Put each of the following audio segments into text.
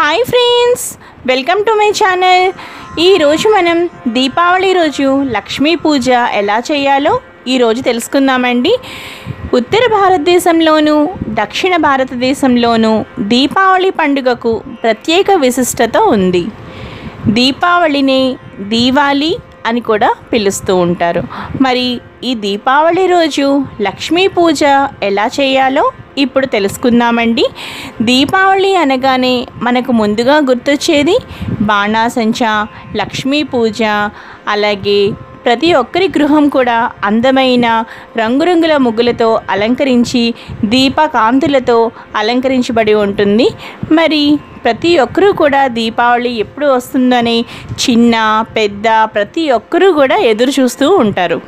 Hi friends, welcome to my channel. ఈరోజు మనం దీపావళి రోజు లక్ష్మీ పూజ ఎలా చేయాలో ఈరోజు తెలుసుకుందామండి. ఉత్తర భారతదేశంలోనూ దక్షిణ భారతదేశంలోనూ దీపావళి పండుగకు ప్రత్యేక విశిష్టత ఉంది. దీపావళిని దీవాలి అని కూడా పిలుస్తూ ఉంటారు. మరి ఈ దీపావళి రోజు లక్ష్మీ పూజ ఎలా చేయాలో ఇప్పుడు తెలుసుకుందామండి. దీపావళి అనగానే మనకు ముందుగా గుర్తొచ్చేది బాణాసంచా, లక్ష్మీ పూజ, అలాగే ప్రతి ఒక్కరి గృహం కూడా అందమైన రంగురంగుల ముగ్గులతో అలంకరించి దీపకాంతులతో అలంకరించబడి ఉంటుంది. మరి ప్రతి ఒక్కరూ కూడా దీపావళి ఎప్పుడు వస్తుందని చిన్న పెద్ద ప్రతి ఒక్కరూ కూడా ఎదురు చూస్తూ ఉంటారు.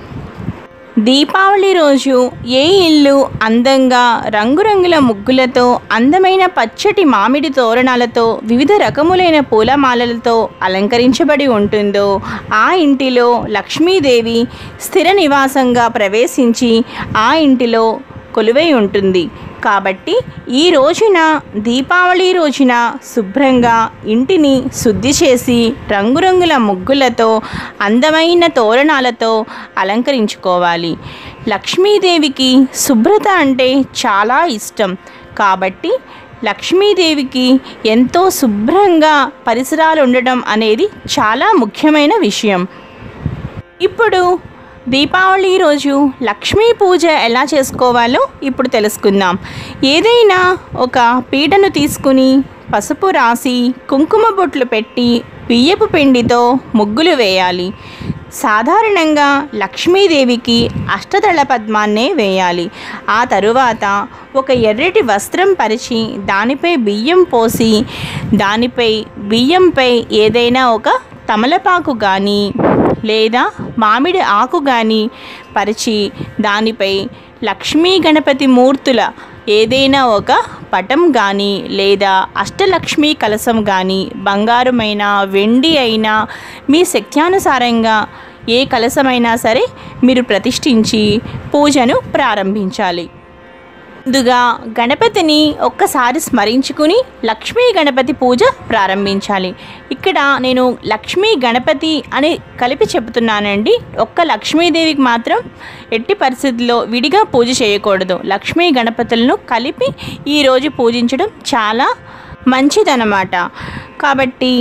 దీపావళి రోజు ఏ ఇల్లు అందంగా రంగురంగుల ముగ్గులతో, అందమైన పచ్చటి మామిడి తోరణాలతో, వివిధ రకములైన పూలమాలలతో అలంకరించబడి ఉంటుందో ఆ ఇంటిలో లక్ష్మీదేవి స్థిర నివాసంగా ప్రవేశించి ఆ ఇంటిలో కొలువై ఉంటుంది. కాబట్టి ఈ రోజున దీపావళి రోజున శుభ్రంగా ఇంటిని శుద్ధి చేసి రంగురంగుల ముగ్గులతో అందమైన తోరణాలతో అలంకరించుకోవాలి. లక్ష్మీదేవికి శుభ్రత అంటే చాలా ఇష్టం. కాబట్టి లక్ష్మీదేవికి ఎంతో శుభ్రంగా పరిసరాలు ఉండడం అనేది చాలా ముఖ్యమైన విషయం. ఇప్పుడు దీపావళి రోజు లక్ష్మీ పూజ ఎలా చేసుకోవాలో ఇప్పుడు తెలుసుకుందాం. ఏదైనా ఒక పీటను తీసుకుని పసుపు రాసి కుంకుమ బొట్లు పెట్టి బియ్యపు పిండితో ముగ్గులు వేయాలి. సాధారణంగా లక్ష్మీదేవికి అష్టదళ పద్మాన్నే వేయాలి. ఆ తరువాత ఒక ఎర్రటి వస్త్రం పరిచి దానిపై బియ్యం పోసి దానిపై బియ్యంపై ఏదైనా ఒక తమలపాకు కానీ లేదా మామిడి ఆకు కానీ పరిచి దానిపై లక్ష్మీ గణపతి మూర్తుల ఏదైనా ఒక పటం కానీ లేదా అష్టలక్ష్మీ కలశం కానీ బంగారమైన వెండి అయినా మీ శక్త్యానుసారంగా ఏ కలశమైనా సరే మీరు ప్రతిష్ఠించి పూజను ప్రారంభించాలి. ముందుగా గణపతిని ఒక్కసారి స్మరించుకుని లక్ష్మీ గణపతి పూజ ప్రారంభించాలి. ఇక్కడ నేను లక్ష్మీ గణపతి అని కలిపి చెబుతున్నానండి. ఒక్క లక్ష్మీదేవికి మాత్రం ఎట్టి పరిస్థితుల్లో విడిగా పూజ చేయకూడదు. లక్ష్మీ గణపతులను కలిపి ఈరోజు పూజించడం చాలా మంచిదన్నమాట. కాబట్టి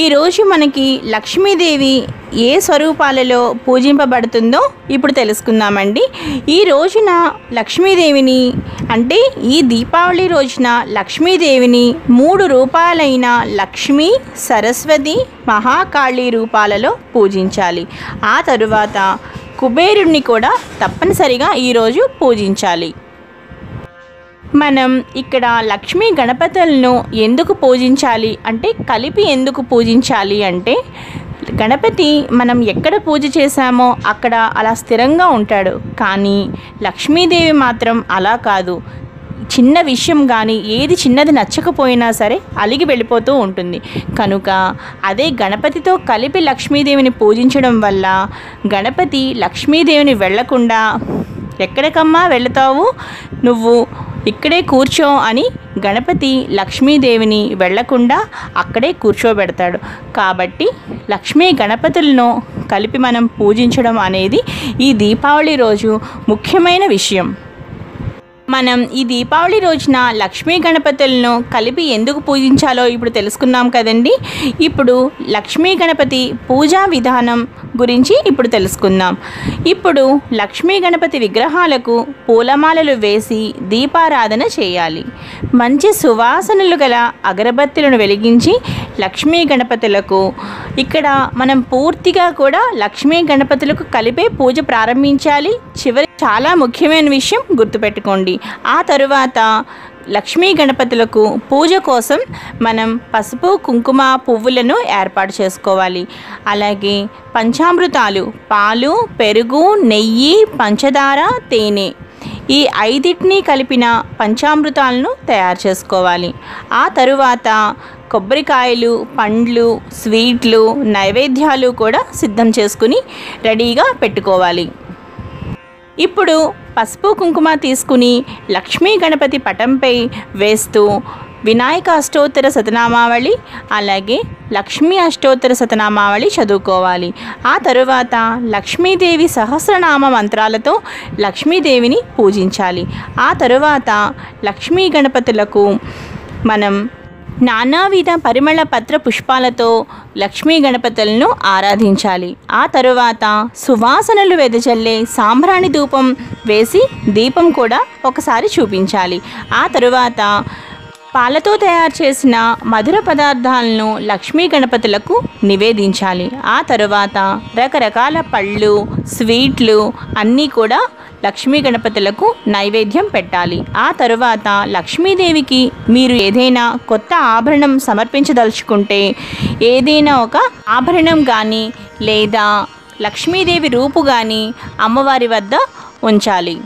ఈరోజు మనకి లక్ష్మీదేవి ఏ స్వరూపాలలో పూజింపబడుతుందో ఇప్పుడు తెలుసుకుందామండి. ఈ రోజున లక్ష్మీదేవిని అంటే ఈ దీపావళి రోజున లక్ష్మీదేవిని 3 రూపాలైన లక్ష్మీ, సరస్వతి, మహాకాళి రూపాలలో పూజించాలి. ఆ తరువాత కుబేరుణ్ణి కూడా తప్పనిసరిగా ఈరోజు పూజించాలి. మనం ఇక్కడ లక్ష్మీ గణపతులను ఎందుకు పూజించాలి అంటే కలిపి ఎందుకు పూజించాలి అంటే గణపతి మనం ఎక్కడ పూజ చేశామో అక్కడ అలా స్థిరంగా ఉంటాడు. కానీ లక్ష్మీదేవి మాత్రం అలా కాదు. చిన్న విషయం కానీ ఏది చిన్నది నచ్చకపోయినా సరే అలిగి వెళ్ళిపోతూ ఉంటుంది. కనుక అదే గణపతితో కలిపి లక్ష్మీదేవిని పూజించడం వల్ల గణపతి లక్ష్మీదేవిని వెళ్ళకుండా ఎక్కడికమ్మా వెళతావు, నువ్వు ఇక్కడే కూర్చో అని గణపతి లక్ష్మీదేవిని వెళ్లకుండా అక్కడే కూర్చోబెడతాడు. కాబట్టి లక్ష్మీ గణపతులను కలిపి మనం పూజించడం అనేది ఈ దీపావళి రోజు ముఖ్యమైన విషయం. మనం ఈ దీపావళి రోజున లక్ష్మీ గణపతులను కలిపి ఎందుకు పూజించాలో ఇప్పుడు తెలుసుకున్నాం కదండి. ఇప్పుడు లక్ష్మీ గణపతి పూజా విధానం గురించి ఇప్పుడు తెలుసుకుందాం. ఇప్పుడు లక్ష్మీ గణపతి విగ్రహాలకు పూలమాలలు వేసి దీపారాధన చేయాలి. మంచి సువాసనలు గల అగరబత్తులను వెలిగించి లక్ష్మీ గణపతులకు ఇక్కడ మనం పూర్తిగా కూడా లక్ష్మీ గణపతులకు కలిపే పూజ ప్రారంభించాలి. చివరి చాలా ముఖ్యమైన విషయం గుర్తుపెట్టుకోండి. ఆ తరువాత లక్ష్మీ గణపతులకు పూజ కోసం మనం పసుపు, కుంకుమ, పువ్వులను ఏర్పాటు చేసుకోవాలి. అలాగే పంచామృతాలు పాలు, పెరుగు, నెయ్యి, పంచదార, తేనె ఈ 5టిని కలిపిన పంచామృతాలను తయారు చేసుకోవాలి. ఆ తరువాత కొబ్బరికాయలు, పండ్లు, స్వీట్లు, నైవేద్యాలు కూడా సిద్ధం చేసుకుని రెడీగా పెట్టుకోవాలి. ఇప్పుడు పసుపు కుంకుమ తీసుకుని లక్ష్మీ గణపతి పటంపై వేస్తూ వినాయక అష్టోత్తర శతనామావళి అలాగే లక్ష్మీ అష్టోత్తర శతనామావళి చదువుకోవాలి. ఆ తరువాత లక్ష్మీదేవి సహస్రనామ మంత్రాలతో లక్ష్మీదేవిని పూజించాలి. ఆ తరువాత లక్ష్మీ గణపతులకు మనం నానావిధ పరిమళ పత్ర పుష్పాలతో లక్ష్మీ గణపతులను ఆరాధించాలి. ఆ తరువాత సువాసనలు వెదజల్లే సాంబ్రాణి ధూపం వేసి దీపం కూడా ఒకసారి చూపించాలి. ఆ తరువాత పాలతో తయారు చేసిన మధుర పదార్థాలను లక్ష్మీ గణపతులకు నివేదించాలి. ఆ తరువాత రకరకాల పళ్ళు, స్వీట్లు అన్నీ కూడా లక్ష్మీ గణపతులకు నైవేద్యం పెట్టాలి. ఆ తరువాత లక్ష్మీదేవికి మీరు ఏదైనా కొత్త ఆభరణం సమర్పించదలుచుకుంటే ఏదైనా ఒక ఆభరణం కానీ లేదా లక్ష్మీదేవి రూపు కానీ అమ్మవారి వద్ద ఉంచాలి.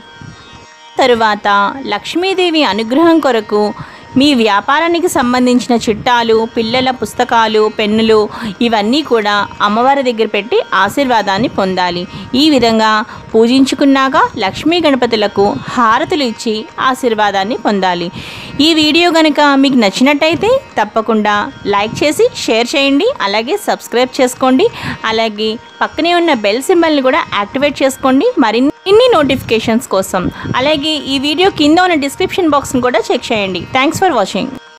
తరువాత లక్ష్మీదేవి అనుగ్రహం కొరకు మీ వ్యాపారానికి సంబంధించిన చిట్టాలు, పిల్లల పుస్తకాలు, పెన్నులు ఇవన్నీ కూడా అమ్మవారి దగ్గర పెట్టి ఆశీర్వాదాన్ని పొందాలి. ఈ విధంగా పూజించుకున్నాక లక్ష్మీ గణపతులకు హారతులు ఇచ్చి ఆశీర్వాదాన్ని పొందాలి. ఈ వీడియో కనుక మీకు నచ్చినట్టయితే తప్పకుండా లైక్ చేసి షేర్ చేయండి. అలాగే సబ్స్క్రైబ్ చేసుకోండి. అలాగే పక్కనే ఉన్న బెల్ సింబల్ని కూడా యాక్టివేట్ చేసుకోండి మరిన్ని నోటిఫికేషన్స్ కోసం. అలాగే ఈ వీడియో కింద ఉన్న డిస్క్రిప్షన్ బాక్స్ని కూడా చెక్ చేయండి. Thanks for watching.